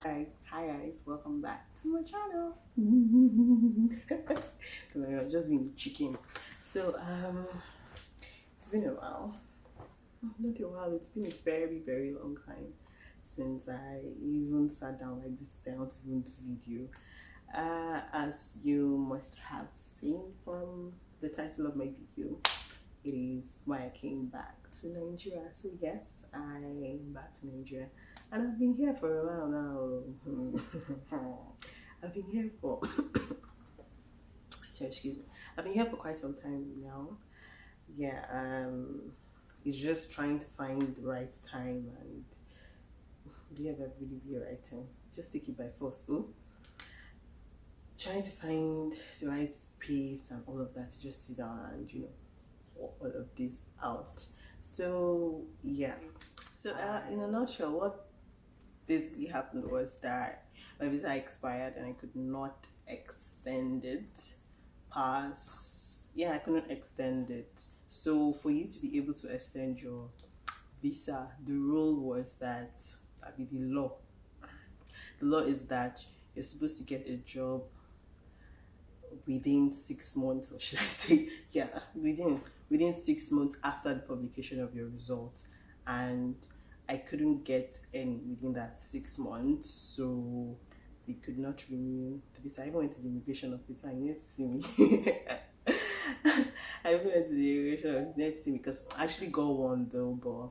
Hi guys, welcome back to my channel. I've just been chicken. So it's been a while. Not a while, it's been a very long time since I even sat down like this to want to even do video. As you must have seen from the title of my video, it is why I came back to Nigeria. So yes, I am back to Nigeria. And I've been here for a while now. I've been here for excuse me. I've been here for quite some time now. Yeah, it's just trying to find the right time and do you ever really be a right time? Just take it by force, though. Trying to find the right space and all of that to just sit down and all of this out. So yeah. So in a nutshell, what basically happened was that my visa expired and I could not extend it I couldn't extend it. So for you to be able to extend your visa, the rule was that the law is that you're supposed to get a job within 6 months, or should I say within 6 months after the publication of your results, and I couldn't get any within that 6 months, so they could not renew the visa. I even went to the immigration officer and he didn't see me. I even went to the immigration office, he didn't see me because I actually got one though, but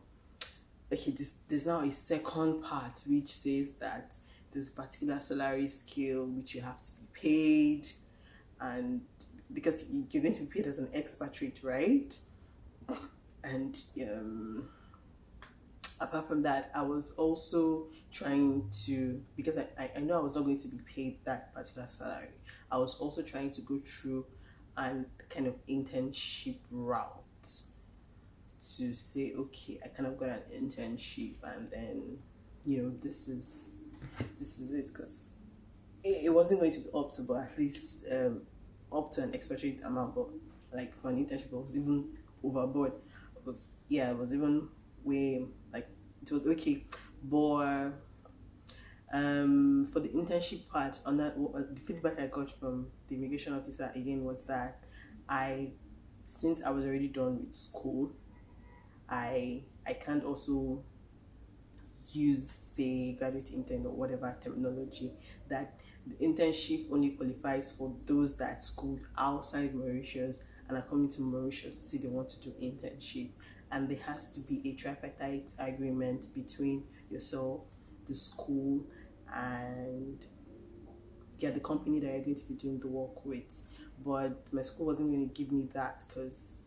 okay, there's now a second part which says that there's a particular salary scale which you have to be paid, and because you're going to be paid as an expatriate, right? And apart from that, I was also trying to, because I know I was not going to be paid that particular salary, I was also trying to go through and kind of internship route to say, okay, I kind of got an internship, and then this is it, because it wasn't going to be up to, but at least up to an expatriate amount, but like for an internship, it was even overboard. It was even way, like, it was okay, but for the internship part, on that, the feedback I got from the immigration officer again was that since I was already done with school, I can't also use, say, graduate intern or whatever terminology, that the internship only qualifies for those that schooled outside Mauritius and are coming to Mauritius to say they want to do internship, and there has to be a tripartite agreement between yourself, the school, and the company that you're going to be doing the work with. But my school wasn't going to give me that because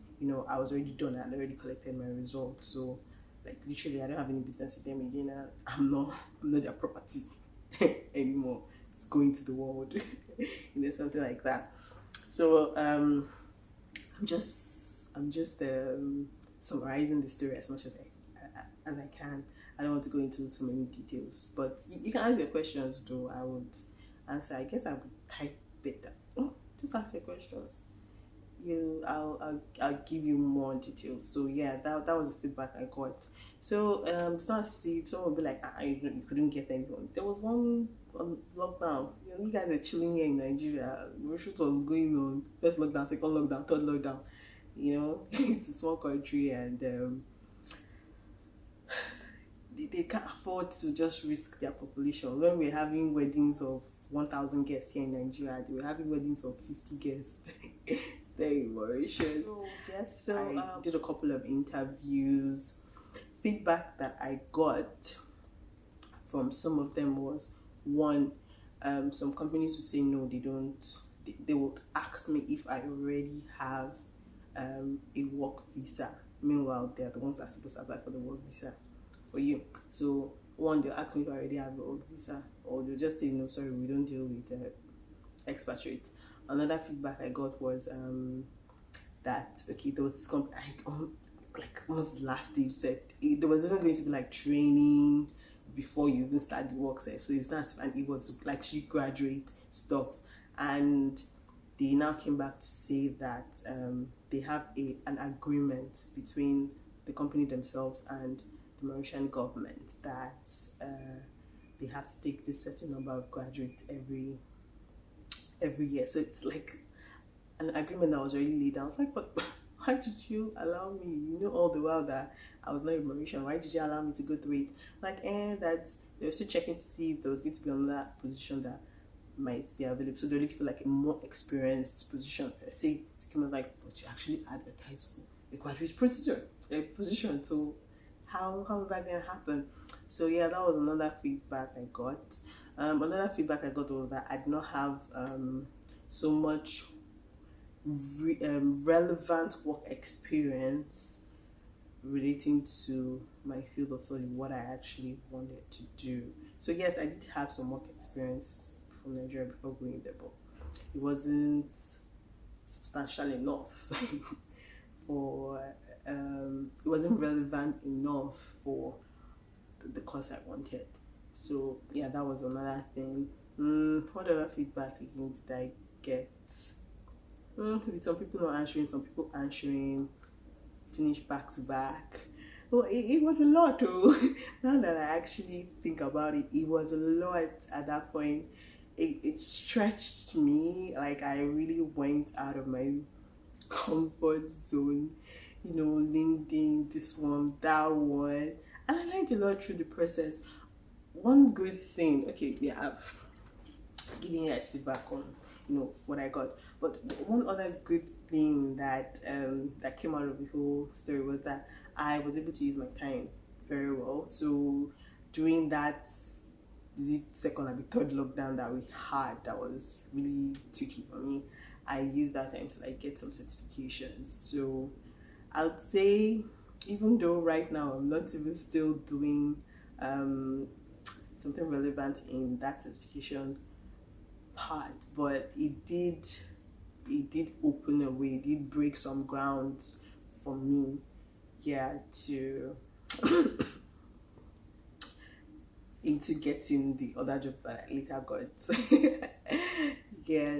I was already done and I already collected my results, so like literally I don't have any business with them again, and I'm not their property anymore. It's going to the world. Something like that. So I'm just summarizing the story as much as I can. I don't want to go into too many details, but you can ask your questions though. I would answer. I guess I would type better. Just ask your questions. I'll give you more details. So yeah, that was the feedback I got. So it's not as if someone would be like, you couldn't get anyone. There was one on lockdown. You guys are chilling here in Nigeria. Mauritius was going on first lockdown, second lockdown, third lockdown. It's a small country, and they can't afford to just risk their population. When we're having weddings of 1,000 guests here in Nigeria, they were having weddings of 50 guests there in Mauritius. So I did a couple of interviews. Feedback that I got from some of them was, one, some companies would say no, they don't. They would ask me if I already have a work visa. Meanwhile, they're the ones that are supposed to apply for the work visa for you. So one, they'll ask me if I already have a work visa, or they'll just say no, sorry, we don't deal with expatriates. Another feedback I got was that, okay, there was this company, like what's the last stage said, there was even going to be like training before you even start the work set. So it's not, and it was like graduate stuff, and they now came back to say that they have an agreement between the company themselves and the Mauritian government that they have to take this certain number of graduates every year. So it's like an agreement that was already laid down. I was like, but why did you allow me? You know all the while that I was not in Mauritius. Why did you allow me to go through it? Like, that they were still checking to see if there was going to be another position that might be available. So they're looking for like a more experienced position per se. It came out like, but you actually advertised for a graduate position. So how is that going to happen? So yeah, that was another feedback I got. Another feedback I got was that I did not have so much relevant work experience relating to my field of study, what I actually wanted to do. So yes, I did have some work experience from Nigeria before going there, but it wasn't substantial enough for it wasn't relevant enough for the course I wanted. So yeah, that was another thing. What other feedback again did I get? Some people not answering, some people answering, finish back to back. Well, it was a lot though. Now that I actually think about it, it was a lot at that point. It stretched me. Like, I really went out of my comfort zone, LinkedIn, this one, that one, and I learned a lot through the process. One good thing, okay, yeah, I've given you guys feedback on what I got, but one other good thing that that came out of the whole story was that I was able to use my time very well. So during that second and the third lockdown that we had, that was really tricky for me, I used that time to like get some certifications. So I would say, even though right now I'm not even still doing something relevant in that certification part, but it did open a way, it did break some grounds for me, to into getting the other job that I later got.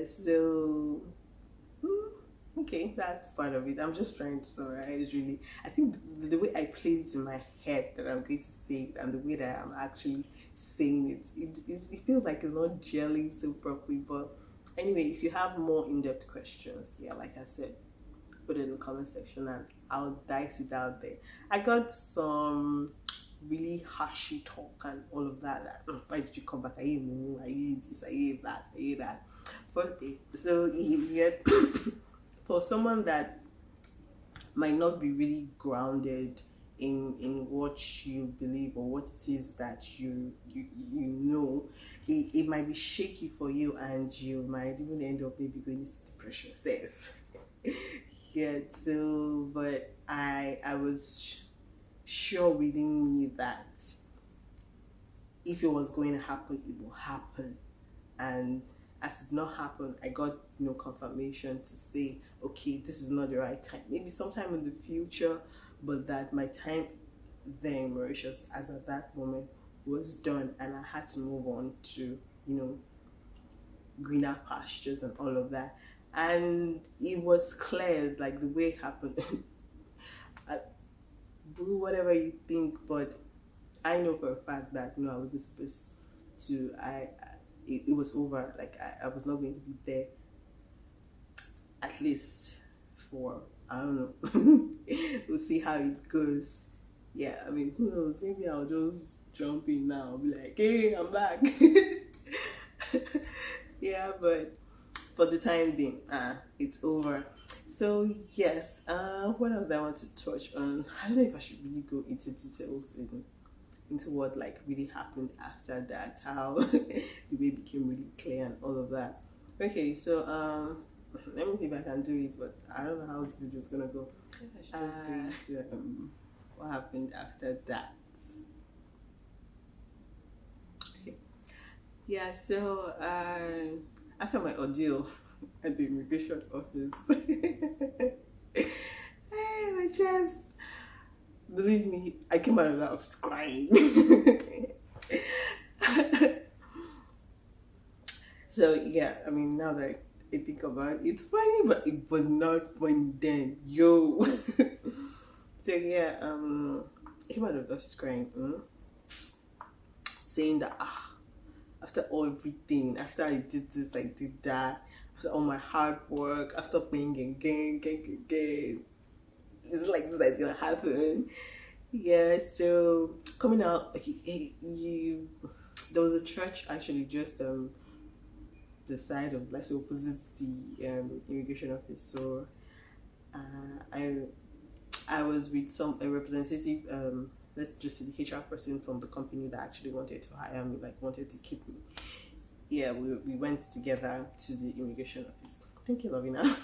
So okay, that's part of it. I'm just trying to summarize. Really, I think the way I played it in my head that I'm going to say it and the way that I'm actually saying it feels like it's not gelling so properly. But anyway, if you have more in-depth questions, like I said, put it in the comment section and I'll dice it out there. I got some really harshy talk and all of that. Why did you come back? Are you moo? Are you this? Are you that? Are you that? But so for someone that might not be really grounded in what you believe or what it is that you know, it might be shaky for you, and you might even end up maybe going into depression yourself. So but I was sure within me that if it was going to happen, it will happen. And as it did not happen, I got confirmation to say, okay, this is not the right time, maybe sometime in the future, but that my time there in Mauritius as at that moment was done, and I had to move on to greener pastures and all of that. And it was clear, like the way it happened. Do whatever you think, but I know for a fact that I wasn't supposed to. It was over. Like I was not going to be there, at least for, I don't know. We'll see how it goes. Yeah, I mean, who knows? Maybe I'll just jump in now and be like, hey, I'm back. Yeah, but for the time being, it's over. So yes, what else I want to touch on? I don't know if I should really go into details into what like really happened after that, how the way became really clear and all of that. Okay, so let me see if I can do it, but I don't know how this video is gonna go. I guess I should just go into what happened after that. Okay, yeah, so after my ordeal at the immigration office, hey, my chest, believe me, I came out of that office crying. So yeah, I mean, now that I think about it, it's funny, but it was not funny then, yo. So yeah, I came out of the office crying, saying that after everything, after I did this, I did that, after all my hard work, after playing again, it's like this that's gonna happen. Yeah, so coming out, okay, there was a church actually just the side of, like, so opposite the immigration office. So I was with a representative, let's just say the HR person from the company that actually wanted to hire me, like wanted to keep me. Yeah, we went together to the immigration office. Thank you, Lovina.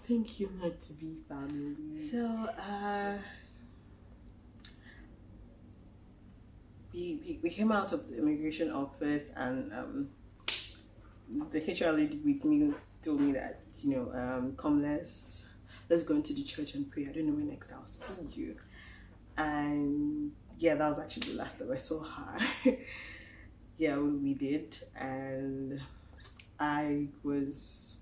Thank you, not to be family. So we came out of the immigration office, and the HR lady with me told me that, come, let's go into the church and pray. I don't know when next I'll see you. And yeah, that was actually the last time I saw her. Yeah, we did, and I was,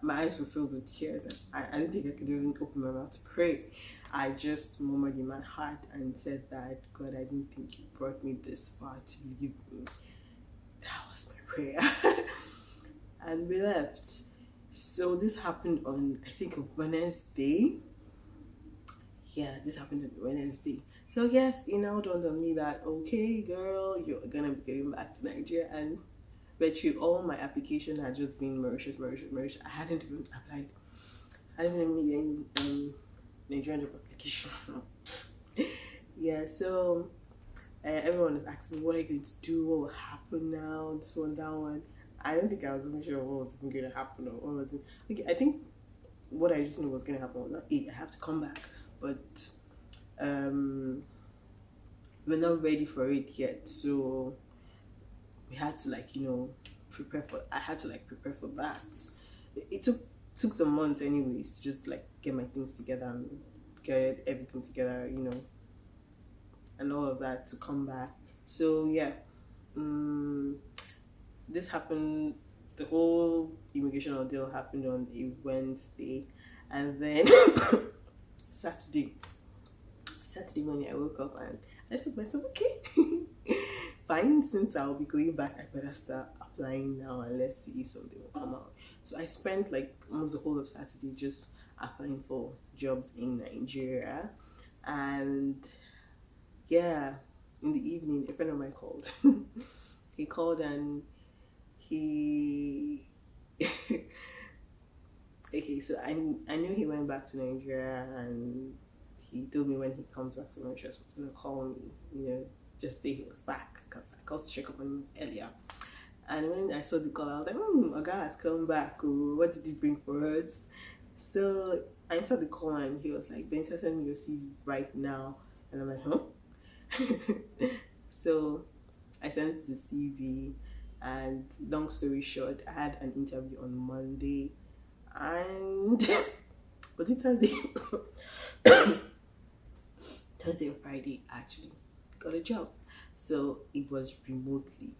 my eyes were filled with tears, and I didn't think I could even open my mouth to pray. I just murmured in my heart and said that, God, I didn't think you brought me this far to leave me. That was my prayer. And we left. So this happened on, I think, a Wednesday. Yeah, this happened on Wednesday. So yes, it now dawned on me that, okay, girl, you're gonna be going back to Nigeria. And virtually all my application had just been Mauritius. I hadn't even applied. I didn't even need any Nigerian job application. Yeah, so everyone is asking, what are you going to do? What will happen now? This one, that one. I don't think I was even sure what was even going to happen, or what was it. Okay, I think what I just knew was going to happen was not I have to come back, but we're not ready for it yet. So we had to, like, prepare for. I had to, like, prepare for that. It took some months, anyways, to just, like, get my things together and get everything together, and all of that to come back. So yeah, this happened. The whole immigration ordeal happened on a Wednesday, and then Saturday morning I woke up and I said to myself, okay, fine, since I'll be going back, I better start applying now and let's see if something will come out. So I spent, like, almost the whole of Saturday just applying for jobs in Nigeria. And yeah, in the evening, a friend of mine called. He called and he okay, so I knew he went back to Nigeria, and he told me when he comes back to Mauritius, he was gonna call me, just say he was back, because I called to check up on him earlier. And when I saw the call, I was like, a guy has come back. Oh, what did he bring for us? So I answered the call, and he was like, Benita, send me your CV right now. And I'm like, huh? So I sent the CV, and long story short, I had an interview on Monday, and was it Thursday? Thursday or Friday, actually got a job. So it was remotely.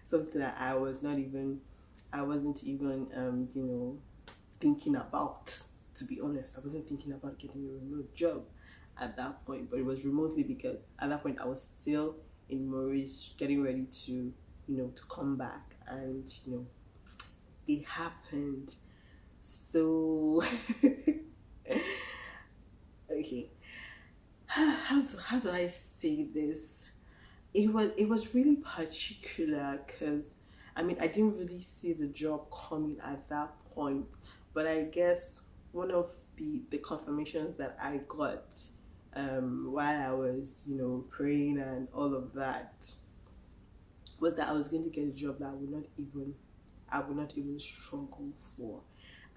Something that I wasn't even thinking about, to be honest. I wasn't thinking about getting a remote job at that point, but it was remotely because at that point I was still in Mauritius getting ready to to come back, and it happened. So okay, how do I say this? It was really particular, because I mean, I didn't really see the job coming at that point, but I guess one of the confirmations that I got while I was praying and all of that was that I was going to get a job that I would not even struggle for.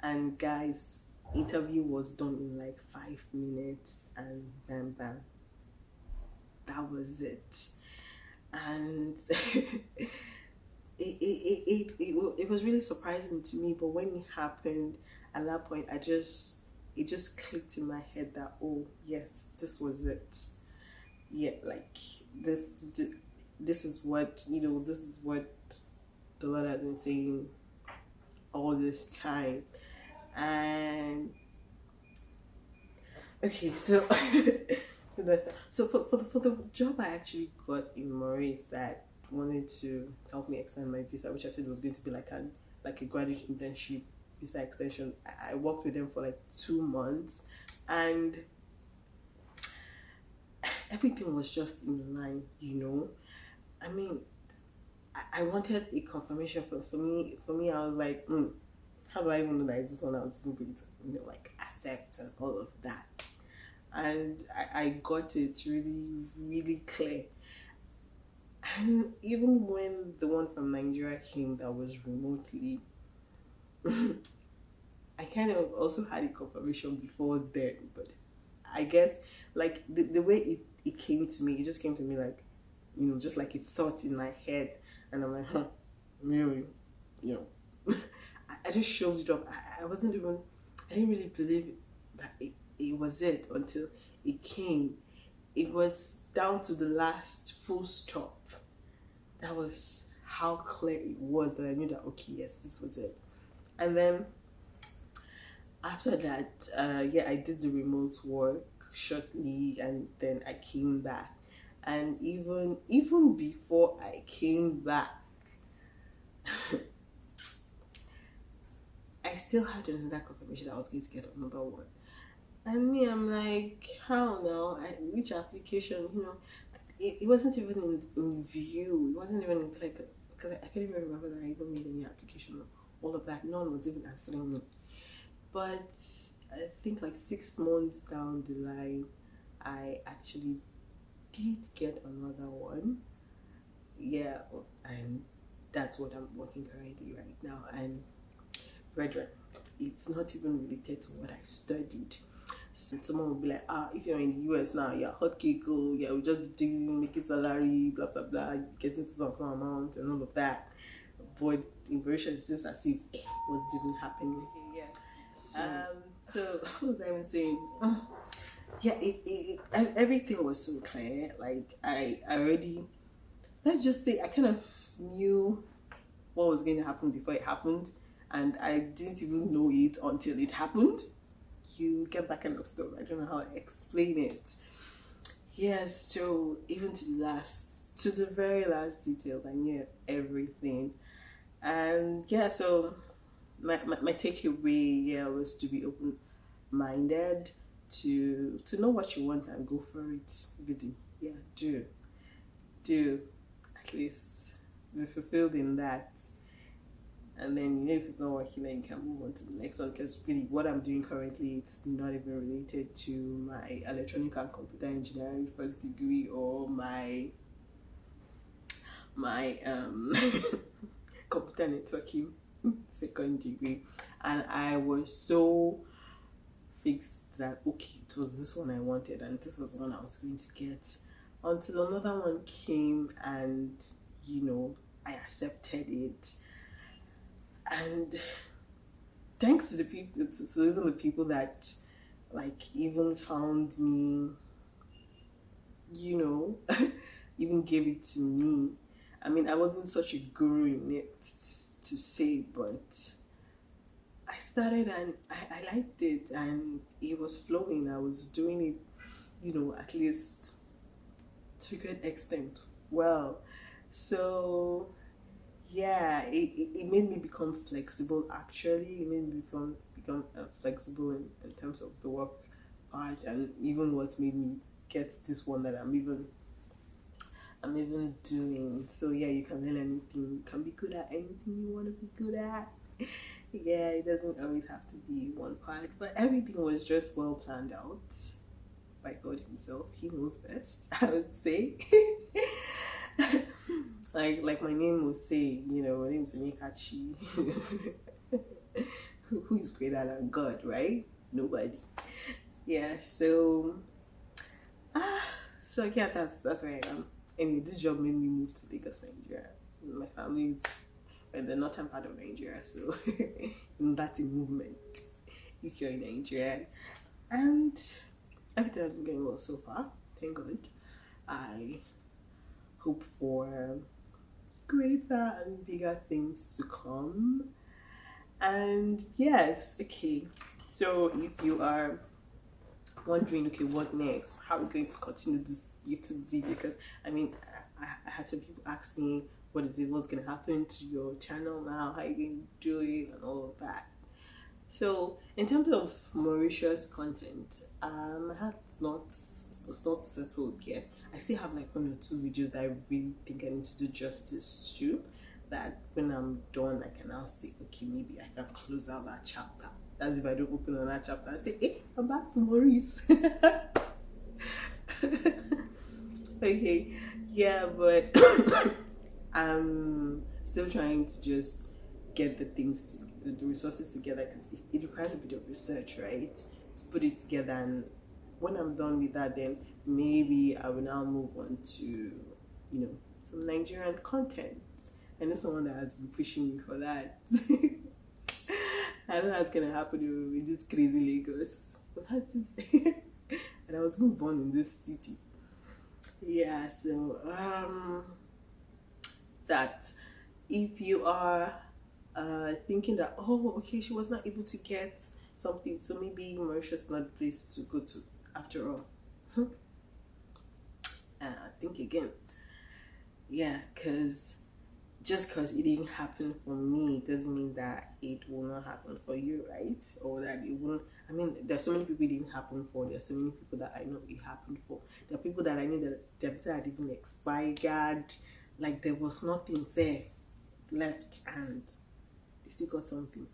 And guys, interview was done in like 5 minutes, and bam bam, that was it. And it was really surprising to me, but when it happened at that point, it just clicked in my head that, oh yes, this was it. Yeah, like this is what this is what the Lord has been saying all this time. And okay, so So for the job I actually got in Maurice that wanted to help me extend my visa, which I said was going to be like a graduate internship visa extension. I worked with them for like 2 months, and everything was just in line, you know. I mean, I wanted a confirmation for me. For me, I was like, how do I even know that it's this one I was going to, like accept and all of that? And I got it really, really clear. And even when the one from Nigeria came that was remotely, I kind of also had a confirmation before then, but I guess like the way it came to me, it just came to me like, just like a thought in my head, and I'm like, really, I just showed it up. I didn't really believe that it was it until it came. It was down to the last full stop. That was how clear it was that I knew that, okay, yes, this was it. And then after that, I did the remote work shortly, and then I came back. And even before I came back, I still had another confirmation that I was going to get another one. And me, I'm like, how now? Which application? It wasn't even in view. It wasn't even like, because I can't even remember that I even made any application or all of that. No one was even answering me. But I think like 6 months down the line, I actually did get another one. Yeah, and that's what I'm working currently right now. And brethren, it's not even related to what I studied. So someone will be like, if you're in the US now, you're hot cake, we're just doing making salary, blah blah blah, getting some amount and all of that. But in Mauritius, it seems as if what's even happening here. Yeah. So what was I even saying? Everything was so clear. Like I already, let's just say I kind of knew what was going to happen before it happened, and I didn't even know it until it happened. You get that kind of stuff. I don't know how to explain it. Yes, so even to the very last detail, I knew everything. And so my takeaway was to be open-minded, to know what you want and go for it. Do at least be fulfilled in that. And then if it's not working, then you can move on to the next one, because really what I'm doing currently, it's not even related to my electronic and computer engineering first degree or my computer networking second degree. And I was so fixed that, okay, it was this one I wanted and this was the one I was going to get, until another one came, and I accepted it. And thanks to the people, to even the people that like even found me, even gave it to me. I mean, I wasn't such a guru in it to say, but I started and I liked it, and it was flowing. I was doing it, at least to a good extent well. So yeah, it made me become flexible. Actually, it made me become flexible in terms of the work part, and even what made me get this one that I'm even doing. So yeah, you can learn anything. You can be good at anything you want to be good at. Yeah, it doesn't always have to be one part, but everything was just well planned out by God himself. He knows best, I would say. Like my name will say, my name is Mikachi. Who is greater than God, right? Nobody. Yeah, so yeah, that's where I am. Anyway, this job made me move to Lagos, Nigeria. My family is in the northern part of Nigeria, so that's a movement if you're in Nigeria. And everything has been going well so far, thank God. I hope for greater and bigger things to come. And yes, okay, so if you are wondering, okay, what next? How are we going to continue this YouTube video? Because I mean, I had some people ask me, what is it? What's going to happen to your channel now? How are you going to do it and all of that? So in terms of Mauritius content, it's not settled yet. I still have like 1 or 2 videos that I really think I need to do justice to. That when I'm done, I can now say, okay, maybe I can close out that chapter. That's if I don't open on that chapter and say, hey, I'm back to Maurice. Okay, yeah, but I'm still trying to just get the resources together, because it requires a bit of research, right, to put it together. And when I'm done with that, then maybe I will now move on to, some Nigerian content. I know someone that has been pushing me for that. I don't know what's gonna happen with this crazy Lagos, but and I was even born in this city. Yeah, so that if you are thinking that, oh, okay, she was not able to get something, so maybe Mauritius is not a place to go to after all. Think again. Yeah, because just because it didn't happen for me doesn't mean that it will not happen for you, right? Or that it won't. I mean, there's so many people it didn't happen for. There's so many people that I know it happened for. There are people that I know that their visa had even expired. Like, there was nothing there left, and they still got something,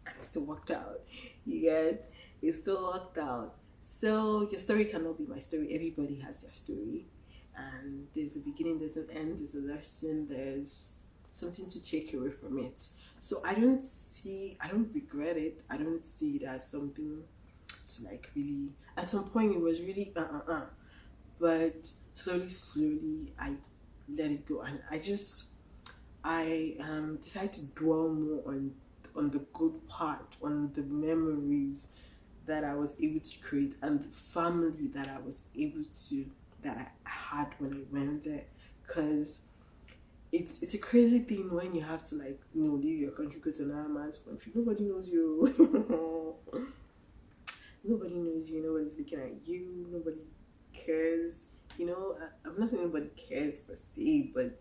and it still worked out. You get? It still worked out. So your story cannot be my story. Everybody has their story, and there's a beginning, there's an end, there's a lesson, there's something to take away from it. So I don't regret it. I don't see it as something to like really, at some point it was really but slowly I let it go, and I decided to dwell more on the good part, on the memories that I was able to create, and the family that I had when I went there. Because it's a crazy thing when you have to leave your country, go to another man's country. Nobody knows you. Nobody knows you. Nobody's looking at you. Nobody cares. I'm not saying nobody cares per se, but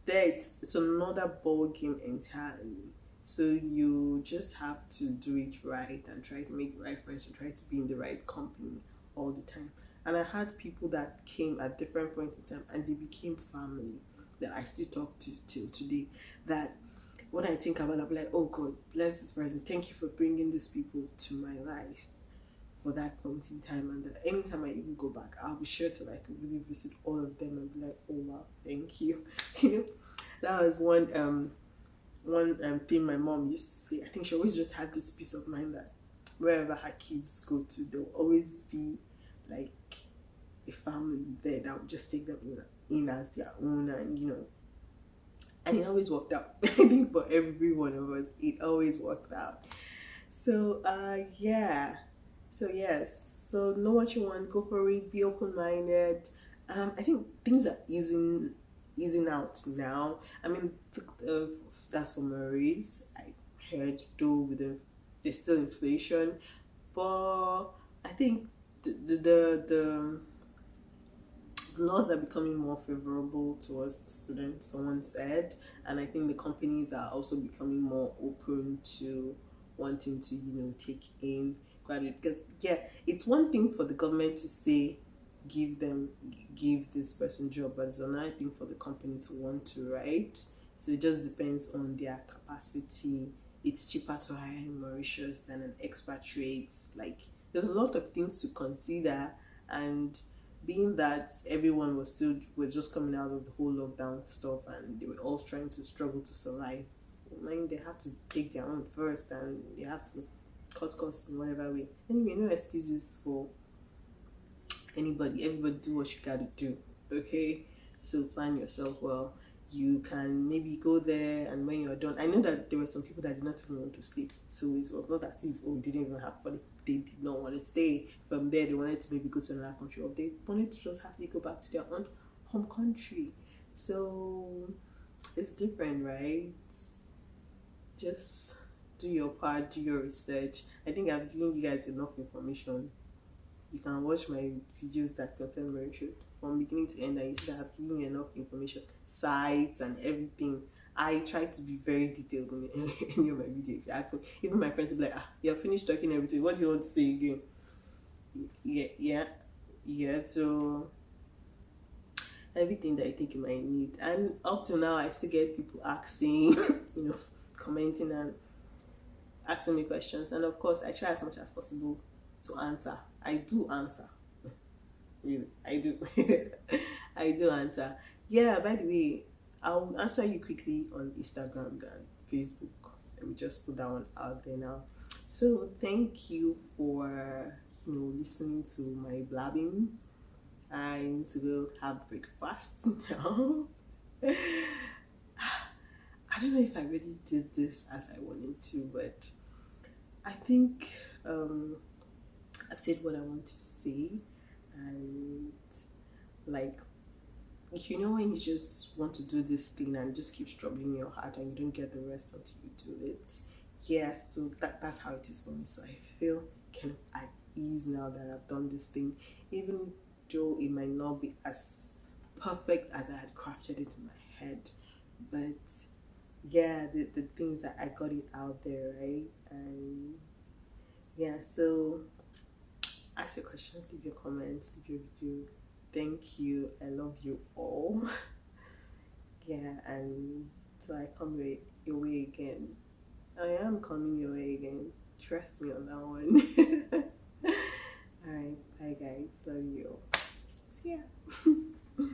it's another ball game entirely. So you just have to do it right and try to make the right friends and try to be in the right company all the time. And I had people that came at different points in time and they became family that I still talk to till today. That when I think about it, I'm like, oh God, bless this person. Thank you for bringing these people to my life for that point in time. And that anytime I even go back, I'll be sure to really visit all of them and be like, oh wow, thank you. That was one thing my mom used to say. I think she always just had this peace of mind that wherever her kids go to, there'll always be like a family there that would just take them in as their own, and it always worked out. I think for every one of us, it always worked out. So yeah. So yes. So know what you want, go for it, be open-minded. I think things are easing out now. I mean, that's for Maurice. I heard though there's still inflation, but I think the laws are becoming more favorable towards the students, someone said, and I think the companies are also becoming more open to wanting to take in graduate. Because yeah, it's one thing for the government to say give this person job, but it's another thing for the company to want to, right? So it just depends on their capacity. It's cheaper to hire in Mauritius than an expatriate. Like, there's a lot of things to consider, and being that everyone was just coming out of the whole lockdown stuff and they were all trying to struggle to survive, I mean, they have to take their own first, and they have to cut costs in whatever way. Anyway, no excuses for anybody. Everybody do what you gotta do, okay? So plan yourself well. You can maybe go there, and when you're done, I know that there were some people that did not even want to stay, so it was not as if we didn't even have fun. They did not want to stay. From there, they wanted to maybe go to another country, or they wanted to just happily go back to their own home country. So it's different, right? Just do your part, do your research. I think I've given you guys enough information. you can watch my videos that contain Mauritius from beginning to end, and you see that I've given you enough information, sites and everything. I try to be very detailed in any of my videos. You ask me, even my friends will be like, you're finished talking everything. What do you want to say again? Yeah. So everything that I think you might need, and up to now, I still get people asking, commenting and asking me questions, and of course, I try as much as possible to answer. I do answer. Really, I do. I do answer. Yeah, by the way, I'll answer you quickly on Instagram than Facebook. Let me just put that one out there now. So thank you for listening to my blabbing. I need to go have breakfast now. I don't know if I really did this as I wanted to, but I think I've said what I want to say. And like, when you just want to do this thing and it just keeps troubling your heart and you don't get the rest until you do it. Yeah, so that's how it is for me. So I feel kind of at ease now that I've done this thing, even though it might not be as perfect as I had crafted it in my head. But yeah, the things that I got it out there, right? And yeah, so ask your questions, leave your comments, leave your review. Thank you. I love you all. Yeah, and so I come your way again. I am coming your way again. Trust me on that one. Alright, bye guys. Love you. See ya.